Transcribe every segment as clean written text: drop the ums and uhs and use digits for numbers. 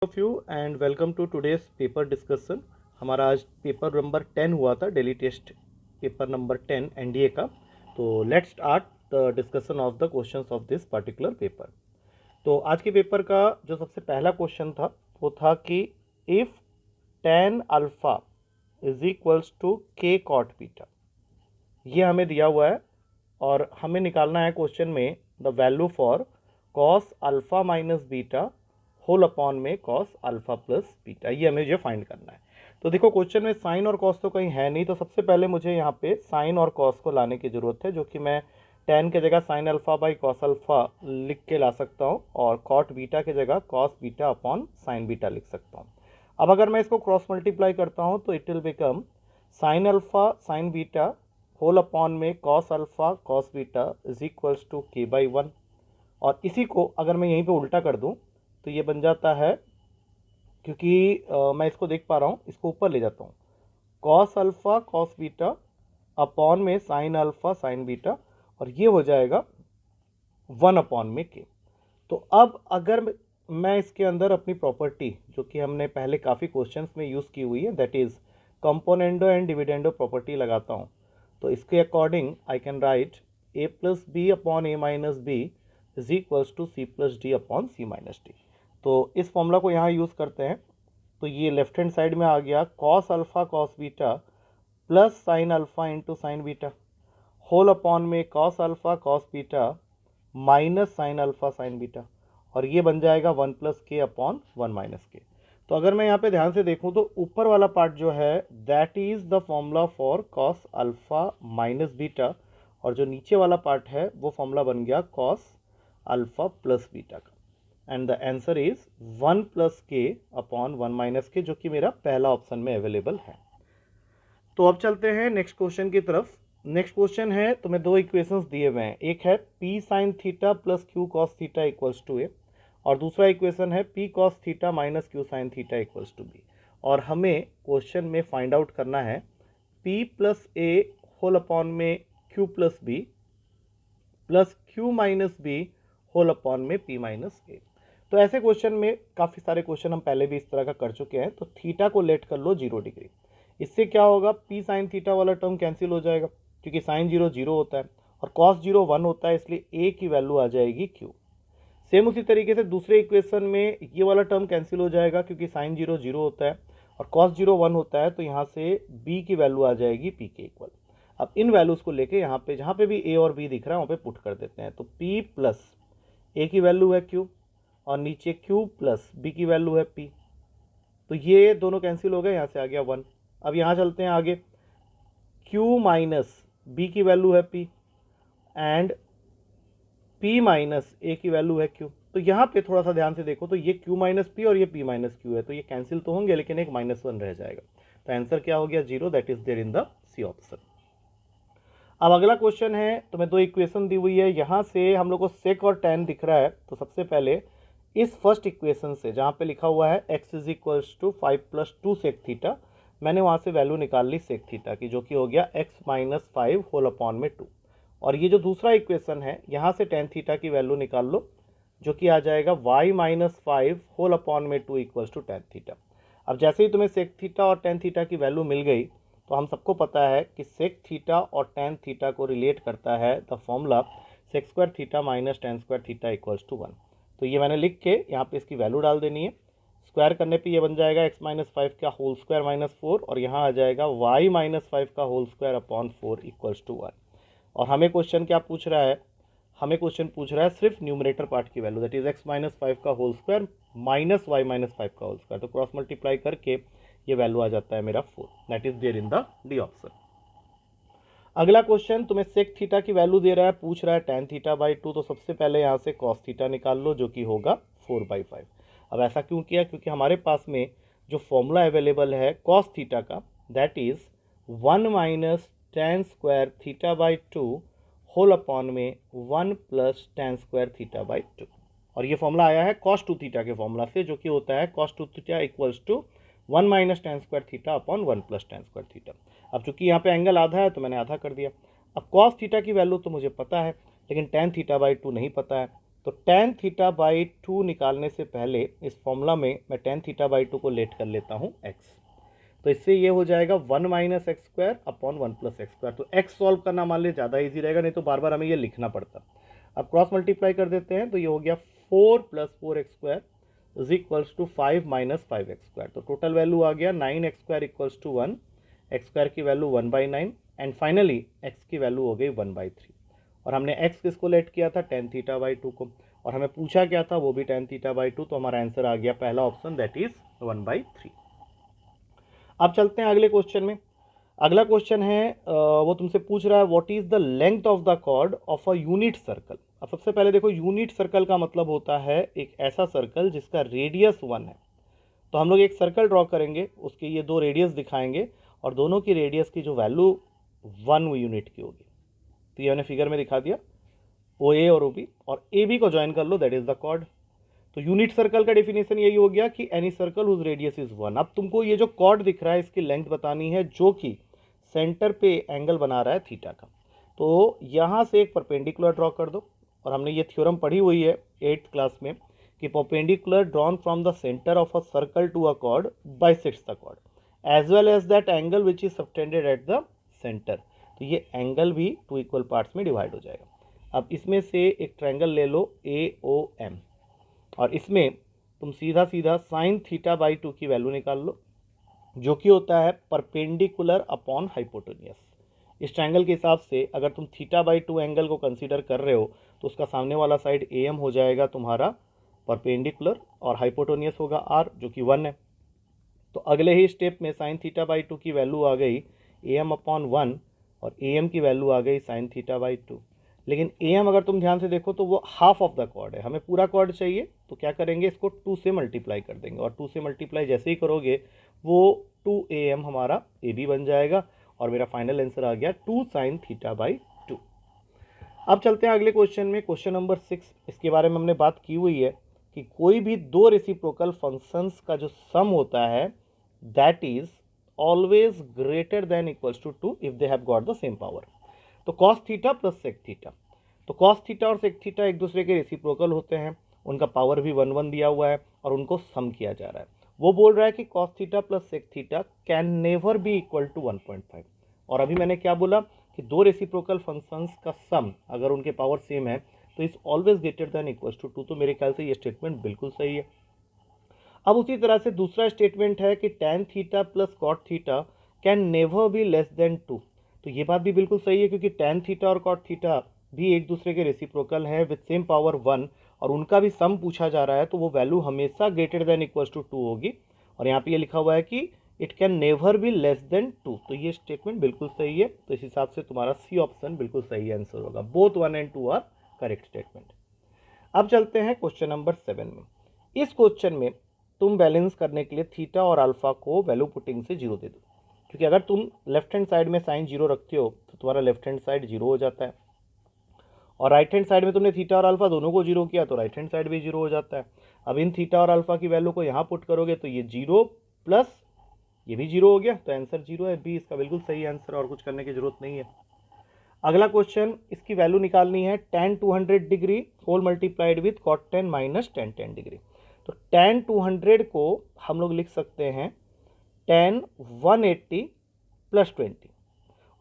Of you and welcome to today's paper discussion. हमारा आज paper number 10 हुआ था, daily test paper number 10 NDA का। तो let's start the discussion of the questions of this particular paper. तो आज के पेपर का जो सबसे पहला क्वेश्चन था वो था कि if tan alpha is equals to k cot beta, ये हमें दिया हुआ है और हमें निकालना है क्वेश्चन में the value for cos alpha minus beta whole upon में कॉस अल्फा प्लस बीटा, ये हमें जो फाइंड करना है। तो देखो क्वेश्चन में साइन और कॉस तो कहीं है नहीं, तो सबसे पहले मुझे यहाँ पे साइन और कॉस को लाने की ज़रूरत है, जो कि मैं टेन के जगह sine alpha by cos alpha लिख के ला सकता हूँ और कॉट बीटा के जगह cos beta upon sine beta लिख सकता हूँ। अब अगर मैं इसको क्रॉस मल्टीप्लाई करता हूँ तो it will become sine alpha sine beta whole upon में cos alpha cos beta is equals to K by 1। और इसी को अगर मैं यहीं पे उल्टा कर दूं तो ये बन जाता है, क्योंकि मैं इसको देख पा रहा हूँ, इसको ऊपर ले जाता हूँ, cos alpha cos beta upon में साइन अल्फा साइन बीटा, और ये हो जाएगा 1 अपॉन में के। तो अब अगर मैं इसके अंदर अपनी प्रॉपर्टी जो कि हमने पहले काफ़ी क्वेश्चंस में यूज़ की हुई है, that is componendo and dividendo property लगाता हूँ, तो इसके according I can write a plus b upon a minus b is equals to c plus d upon c minus d. तो इस फॉर्मूला को यहाँ यूज़ करते हैं, तो ये लेफ्ट हैंड साइड में आ गया cos alpha cos beta plus sine alpha into sine beta whole upon में cos alpha cos beta minus sine alpha sine beta, और ये बन जाएगा 1 प्लस के अपॉन 1 माइनस के। तो अगर मैं यहाँ पे ध्यान से देखूँ तो ऊपर वाला पार्ट जो है that is the formula for cos alpha minus beta, और जो नीचे वाला पार्ट है वो फॉर्मूला बन गया कॉस अल्फा प्लस बीटा का। And the answer is 1 plus के अपॉन 1 माइनस के, जो कि मेरा पहला ऑप्शन में अवेलेबल है। तो अब चलते हैं नेक्स्ट क्वेश्चन की तरफ। नेक्स्ट क्वेश्चन है, तो मैं दो इक्वेशंस दिए हुए हैं, एक है P sine theta plus Q cos theta equals to A, और दूसरा इक्वेशन है P cos theta minus Q sine theta equals to B. और हमें क्वेश्चन में फाइंड आउट करना है P plus A whole upon में Q plus B plus Q minus B whole upon में पी माइनस ए। तो ऐसे क्वेश्चन में काफ़ी सारे क्वेश्चन हम पहले भी इस तरह का कर चुके हैं। तो थीटा को लेट कर लो 0 डिग्री, इससे क्या होगा, पी साइन थीटा वाला टर्म कैंसिल हो जाएगा, क्योंकि साइन 0 0 होता है और कॉस 0 1 होता है, इसलिए ए की वैल्यू आ जाएगी क्यू। सेम उसी तरीके से दूसरे इक्वेशन में ये वाला टर्म कैंसिल हो जाएगा, क्योंकि साइन 0 0 होता है और कॉस 0 1 होता है, तो यहाँ से बी की वैल्यू आ जाएगी पी के इक्वल। अब इन वैल्यूज़ को लेके यहाँ पे जहाँ पे भी ए और बी दिख रहा है वहाँ पे पुट कर देते हैं। तो पी प्लस ए की वैल्यू है क्यू और नीचे क्यू प्लस बी की वैल्यू है पी, तो ये दोनों कैंसिल हो गए, यहाँ से आ गया 1। अब यहाँ चलते हैं आगे, q माइनस बी की वैल्यू है p एंड p माइनस ए की वैल्यू है q। तो यहाँ पे थोड़ा सा ध्यान से देखो, तो ये q माइनस पी और ये p माइनस क्यू है, तो ये कैंसिल तो होंगे लेकिन एक -1 रह जाएगा। तो आंसर क्या हो गया, 0, that is there in the C option. अब अगला क्वेश्चन है, तो मैं दो इक्वेशन दी हुई है, यहाँ से हम लोग को सेक और टैन दिख रहा है। तो सबसे पहले इस फर्स्ट इक्वेशन से जहाँ पे लिखा हुआ है x is equals to 5 plus 2 sec theta, मैंने वहाँ से वैल्यू निकाल ली सेक थीटा की, जो कि हो गया x माइनस 5 होल अपॉन में 2। और ये जो दूसरा इक्वेशन है, यहाँ से टेन थीटा की वैल्यू निकाल लो, जो कि आ जाएगा y माइनस 5 होल अपॉन में 2 इक्वल्स टू टेन थीटा। अब जैसे ही तुम्हें सेक थीटा और टेन थीटा की वैल्यू मिल गई, तो हम सबको पता है कि सेक थीटा और टेन थीटा को रिलेट करता है the formula sec square theta minus tan square theta equals to 1। तो ये मैंने लिख के यहाँ पे इसकी वैल्यू डाल देनी है। स्क्वायर करने पे ये बन जाएगा x माइनस 5 का होल स्क्वायर माइनस 4, और यहाँ आ जाएगा y माइनस 5 का whole square upon 4 equals to 1। और हमें क्वेश्चन क्या पूछ रहा है, हमें क्वेश्चन पूछ रहा है सिर्फ न्यूमरेटर पार्ट की value, that is x minus 5 का whole square minus y minus 5 का होल स्क्वायर। तो क्रॉस मल्टीप्लाई करके ये वैल्यू आ जाता है मेरा 4, that is there in the D option. अगला क्वेश्चन तुम्हें सेक थीटा की वैल्यू दे रहा है, पूछ रहा है टेन थीटा बाई 2, तो सबसे पहले यहाँ से कॉस थीटा निकाल लो, जो कि होगा 4/5। अब ऐसा क्यों किया, क्योंकि हमारे पास में जो फॉर्मूला अवेलेबल है कॉस थीटा का, that is 1 minus tan square theta by 2 whole upon में 1 plus tan square theta by 2। और ये फॉर्मूला आया है कॉस 2 थीटा के फॉर्मूला से, जो कि होता है cos 2 theta equals to 1 minus tan square theta upon 1 plus tan square theta. अब चूंकि यहाँ पे एंगल आधा है तो मैंने आधा कर दिया। अब कॉस थीटा की वैल्यू तो मुझे पता है, लेकिन टेन थीटा बाई 2 नहीं पता है, तो tan थीटा बाई 2 निकालने से पहले इस फॉर्मूला में मैं tan थीटा बाई 2 को लेट कर लेता हूँ x। तो इससे ये हो जाएगा 1 minus x square upon 1 plus x square. तो x सॉल्व करना मान लीजिए ज़्यादा ईजी रहेगा, नहीं तो बार बार हमें ये लिखना पड़ता। अब क्रॉस मल्टीप्लाई कर देते हैं, तो ये हो गया 4 plus 4 x square is equals to 5 minus 5 x square. तो टोटल वैल्यू आ गया 9 x square equals to 1, x square की वैल्यू 1/9 एंड फाइनली x की वैल्यू हो गई 1/3। और हमने x किसको लेट किया था, tan थीटा बाई 2 को, और हमें पूछा क्या था, वो भी tan थीटा बाई 2। तो हमारा आंसर आ गया पहला ऑप्शन, दैट इज 1/3। अब चलते हैं अगले क्वेश्चन में। अगला क्वेश्चन है वो तुमसे पूछ रहा है what is the length of the chord of a unit circle. अब सबसे पहले देखो, यूनिट सर्कल का मतलब होता है एक ऐसा सर्कल जिसका रेडियस 1 है। तो हम लोग एक सर्कल ड्रॉ करेंगे, उसके ये दो रेडियस दिखाएंगे और दोनों की रेडियस की जो वैल्यू 1 यूनिट की होगी। तो ये मैंने फिगर में दिखा दिया, ओ ए और ओ बी, और ए बी को ज्वाइन कर लो, दैट इज द कॉर्ड। तो यूनिट सर्कल का डेफिनेशन यही हो गया कि any circle whose radius is 1। अब तुमको ये जो कॉर्ड दिख रहा है इसकी लेंथ बतानी है, जो कि सेंटर पे एंगल बना रहा है थीटा का। तो यहाँ से एक परपेंडिकुलर ड्रॉ कर दो, और हमने ये थ्योरम पढ़ी हुई है 8th क्लास में कि perpendicular drawn from the centre of a circle to a chord bisects the chord as well as that angle which is subtended at the centre. तो ये एंगल भी 2 इक्वल पार्ट्स में divide हो जाएगा। अब इसमें से एक ट्रायंगल ले लो AOM, और इसमें तुम सीधा सीधा साइन थीटा बाई 2 की वैल्यू निकाल लो, जो कि होता है परपेंडिकुलर अपॉन हाइपोटेन्यूस। इस ट्रायंगल के हिसाब से अगर तुम थीटा बाई 2 एंगल को कंसीडर कर रहे हो तो उसका सामने वाला साइड AM हो जाएगा तुम्हारा परपेंडिकुलर, और हाइपोटेन्यूस होगा R जो कि 1 है। तो अगले ही स्टेप में साइन थीटा बाई 2 की वैल्यू आ गई AM अपॉन 1, और AM की वैल्यू आ गई साइन थीटा बाई 2। लेकिन AM अगर तुम ध्यान से देखो तो वो हाफ ऑफ द कॉर्ड है, हमें पूरा कॉर्ड चाहिए। तो क्या करेंगे, इसको 2 से मल्टीप्लाई कर देंगे, और 2 से मल्टीप्लाई जैसे ही करोगे वो 2AM हमारा AB बन जाएगा, और मेरा फाइनल आंसर आ गया 2 साइन थीटा बाई 2। अब चलते हैं अगले क्वेश्चन में, क्वेश्चन नंबर 6। इसके बारे में हमने बात की हुई है कि कोई भी दो रेसिप्रोकल फंक्शंस का जो सम होता है that is always greater than equals to 2 if they have got the same power. तो cos theta plus sec theta, तो कॉस थीटा और सेक थीटा एक दूसरे के रेसिप्रोकल होते हैं, उनका पावर भी 1 1 दिया हुआ है और उनको सम किया जा रहा है। वो बोल रहा है कि cos theta plus sec theta can never be equal to 1.5। और अभी मैंने क्या बोला कि दो रेसिप्रोकल फंक्शंस का सम अगर उनके पावर सेम है तो is always greater than equals to 2। तो मेरे ख्याल से ये स्टेटमेंट बिल्कुल सही है। अब उसी तरह से दूसरा स्टेटमेंट है कि tan theta plus cot theta can never be less than 2। तो ये बात भी बिल्कुल सही है, क्योंकि tan थीटा और कॉट थीटा भी एक दूसरे के रेसिप्रोकल हैं विद सेम पावर 1, और उनका भी सम पूछा जा रहा है, तो वो वैल्यू हमेशा ग्रेटर देन इक्वल्स टू 2 होगी। और यहाँ पे ये लिखा हुआ है कि it can never be less than 2। तो ये स्टेटमेंट बिल्कुल सही है। तो इस हिसाब से तुम्हारा सी ऑप्शन बिल्कुल सही आंसर होगा। Both 1 and 2 are correct statement. अब चलते हैं क्वेश्चन नंबर 7 में। इस क्वेश्चन में तुम बैलेंस करने के लिए थीटा और अल्फा को वैल्यू पुटिंग से 0 दे दो, क्योंकि अगर तुम लेफ्ट हैंड साइड में साइन 0 रखते हो तो तुम्हारा लेफ्ट हैंड साइड 0 हो जाता है, और राइट हैंड साइड में तुमने थीटा और अल्फा दोनों को 0 किया तो राइट हैंड साइड भी 0 हो जाता है। अब इन थीटा और अल्फा की वैल्यू को यहाँ पुट करोगे तो ये 0 प्लस ये भी 0 हो गया, तो आंसर 0 है। बी इसका बिल्कुल सही आंसर, और कुछ करने की जरूरत नहीं है। अगला क्वेश्चन, इसकी वैल्यू निकालनी है tan 200 degree whole multiplied with cot 10 minus tan 10 degree. तो tan 200 को हम लोग लिख सकते हैं tan 180 प्लस 20,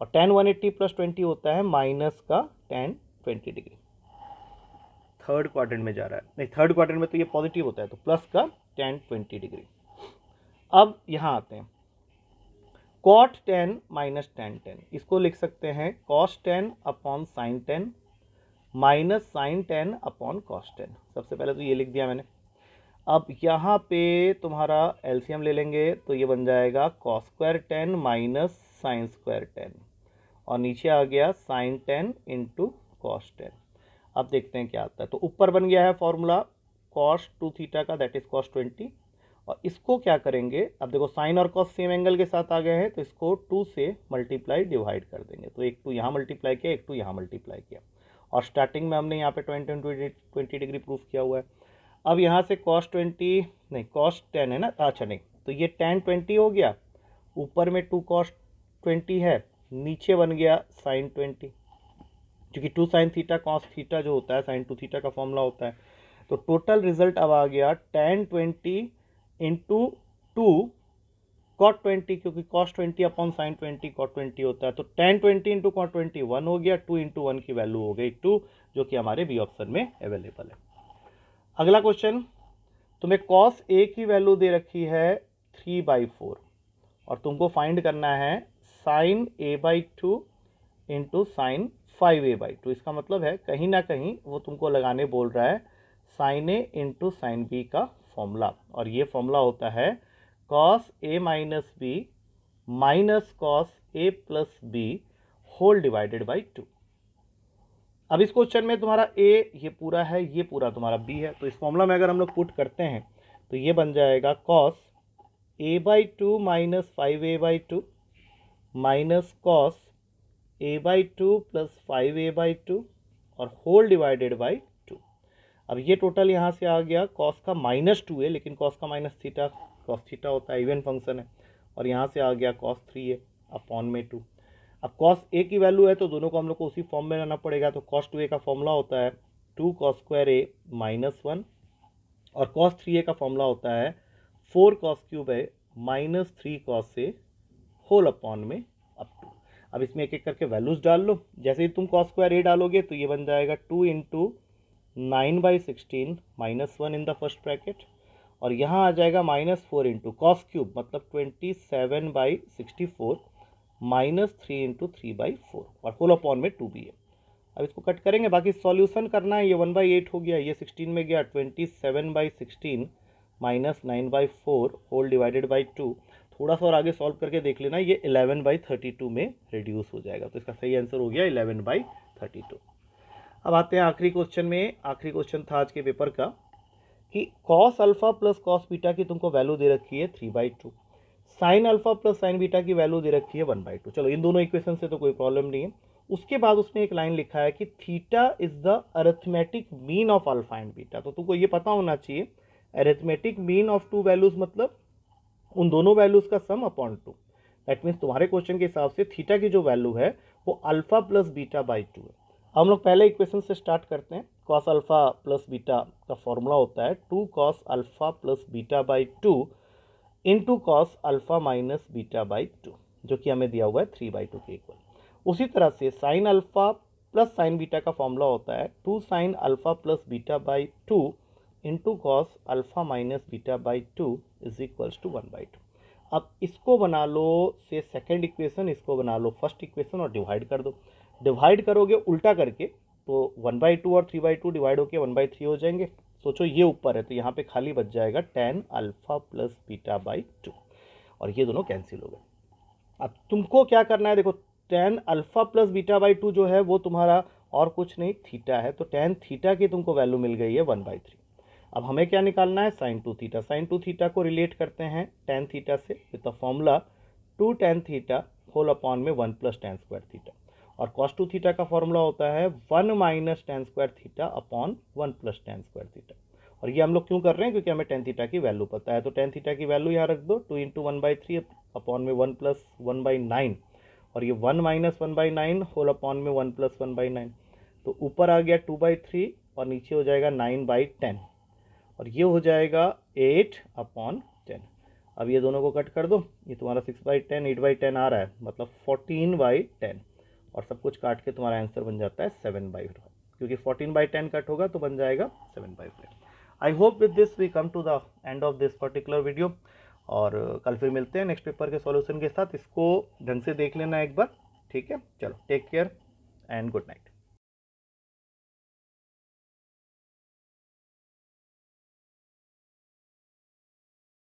और tan 180 प्लस 20 होता है माइनस का tan 20 डिग्री। थर्ड क्वाड्रेंट में जा रहा है, नहीं थर्ड क्वाड्रेंट में तो ये पॉजिटिव होता है, तो प्लस का tan 20 डिग्री। अब यहाँ आते हैं cot 10 माइनस tan 10, इसको लिख सकते हैं cos 10 upon sine 10 minus sine 10 upon cos 10। सबसे पहले तो ये लिख दिया मैंने। अब यहाँ पे तुम्हारा एलसीएम ले लेंगे तो ये बन जाएगा cos square 10 minus sine square 10, और नीचे आ गया साइन 10 इंटू कॉस 10। अब देखते हैं क्या आता है। तो ऊपर बन गया है फॉर्मूला cos 2 थीटा का, दैट इज cos 20, और इसको क्या करेंगे, अब देखो साइन और कॉस सेम एंगल के साथ आ गए हैं तो इसको 2 से मल्टीप्लाई डिवाइड कर देंगे। तो एक 2 यहाँ मल्टीप्लाई किया, एक 2 यहाँ मल्टीप्लाई किया, और स्टार्टिंग में हमने यहाँ पे 20 डिग्री प्रूफ किया हुआ है। अब यहाँ से cos 20 नहीं cos 10 है ना, अच्छा नहीं, तो ये tan 20 हो गया, ऊपर में 2 cos 20 है, नीचे बन गया sin 20। क्योंकि 2 sin थीटा cos थीटा जो होता है sin 2 थीटा का फॉर्मूला होता है। तो टोटल रिजल्ट अब आ गया tan 20 इंटू 2 cot 20, क्योंकि cos 20 अपॉन sin 20 cot 20 होता है। तो tan 20 इंटू cot 20 1 हो गया, 2 इंटू 1 की वैल्यू हो गई 2, जो कि हमारे बी ऑप्शन में अवेलेबल है। अगला क्वेश्चन, तुम्हें cos a की वैल्यू दे रखी है 3/4 और तुमको फाइंड करना है sin a/2 into sine 5a/2। इसका मतलब है कहीं ना कहीं वो तुमको लगाने बोल रहा है sine a into sine b का फॉर्मूला, और ये फॉर्मूला होता है cos a minus b minus cos a plus b whole divided by 2। अब इस क्वेश्चन में तुम्हारा a ये पूरा है, ये पूरा तुम्हारा b है, तो इस फॉर्मूला में अगर हम लोग पुट करते हैं तो ये बन जाएगा cos a/2 minus 5a/2 minus cos a/2 plus 5a/2 और होल डिवाइडेड बाई 2। अब ये टोटल यहाँ से आ गया, cos का -2 है, लेकिन cos का माइनस थीटा cos थीटा होता है, इवन फंक्शन है, और यहाँ से आ गया cos 3 है अपॉन में 2। अब cos a की वैल्यू है तो दोनों को हम लोग को उसी फॉर्म में लाना पड़ेगा। तो cos 2a का फॉर्मूला होता है 2 cos स्क्वायर a माइनस 1 और cos 3a का फॉर्मूला होता है 4 cos cube a minus 3 cos a whole upon में अप टू। अब इसमें एक एक करके वैल्यूज डाल लो। जैसे ही तुम cos स्क्वायर a डालोगे तो ये बन जाएगा 2 into 9/16 minus 1 in the first bracket, और यहाँ आ जाएगा -4 इंटू cos क्यूब मतलब 27/64 माइनस 3 इंटू 3/4 और होल अपॉन में 2 भी है। अब इसको कट करेंगे, बाकी सॉल्यूशन करना है। ये 1/8 हो गया, ये 16 में गया, 27/16 माइनस 9/4 होल डिवाइडेड बाई 2। थोड़ा सा और आगे सॉल्व करके देख लेना, ये 11/32 में रिड्यूस हो जाएगा। तो इसका सही आंसर हो गया 11/32। अब आते हैं आखिरी क्वेश्चन में। आखिरी क्वेश्चन था आज के पेपर का कि cos alpha plus cos beta की तुमको वैल्यू दे रखी है 3/2, sign alpha plus sine beta की वैल्यू दे रखी है 1/2। चलो इन दोनों इक्वेशन से तो कोई प्रॉब्लम नहीं है। उसके बाद उसने एक लाइन लिखा है कि theta is the arithmetic mean of alpha and beta. तो तुमको ये पता होना चाहिए arithmetic mean of to values मतलब उन दोनों वैल्यूज का सम अपॉन 2। दैट मीन्स तुम्हारे क्वेश्चन के हिसाब से थीटा की जो वैल्यू है वो अल्फा प्लस बीटा बाई 2 है। हम लोग पहले इक्वेशन से स्टार्ट करते हैं। cos अल्फा प्लस बीटा का फॉर्मूला होता है 2 cos alpha plus beta by 2 into cos alpha minus beta by 2, जो कि हमें दिया हुआ है 3/2 के इक्वल। उसी तरह से sine alpha plus sine beta का फॉर्मूला होता है 2 sine alpha plus beta by 2 into cos alpha minus beta by 2 is equals to 1/2। अब इसको बना लो से सेकेंड इक्वेशन, इसको बना लो फर्स्ट इक्वेशन और डिवाइड कर दो। डिवाइड करोगे उल्टा करके तो 1/2 और 3/2 डिवाइड होकर 1/3 हो जाएंगे। सोचो ये ऊपर है तो यहाँ पे खाली बच जाएगा tan alpha plus beta by 2 और ये दोनों कैंसिल हो गए। अब तुमको क्या करना है, देखो tan alpha plus beta by 2 जो है वो तुम्हारा और कुछ नहीं थीटा है, तो tan थीटा की तुमको वैल्यू मिल गई है 1/3। अब हमें क्या निकालना है, साइन 2 थीटा। साइन 2 थीटा को रिलेट करते हैं tan थीटा से with the formula 2 tan theta whole upon में 1 प्लस tan स्क्वायर थीटा, और cos 2 थीटा का फॉर्मूला होता है 1 minus tan square theta upon 1 plus tan square theta. और ये हम लोग क्यों कर रहे हैं, क्योंकि हमें tan थीटा की वैल्यू पता है। तो tan थीटा की वैल्यू यहाँ रख दो, 2 इंटू 1/3 अपॉन में 1 प्लस 1/9, और ये 1 माइनस 1/9 होल अपॉन में 1 प्लस 1/9। तो ऊपर आ गया 2/3 और नीचे हो जाएगा 9/10, और ये हो जाएगा 8/10। अब ये दोनों को कट कर दो, ये तुम्हारा 6/10 8/10 आ रहा है, मतलब 14/10, और सब कुछ काट के तुम्हारा आंसर बन जाता है 7/5, क्योंकि 14/10 कट होगा तो बन जाएगा 7/5। I hope with this we come to the end of this particular video, और कल फिर मिलते हैं नेक्स्ट पेपर के सॉल्यूशन के साथ। इसको ढंग से देख लेना एक बार, ठीक है। चलो take care and good night.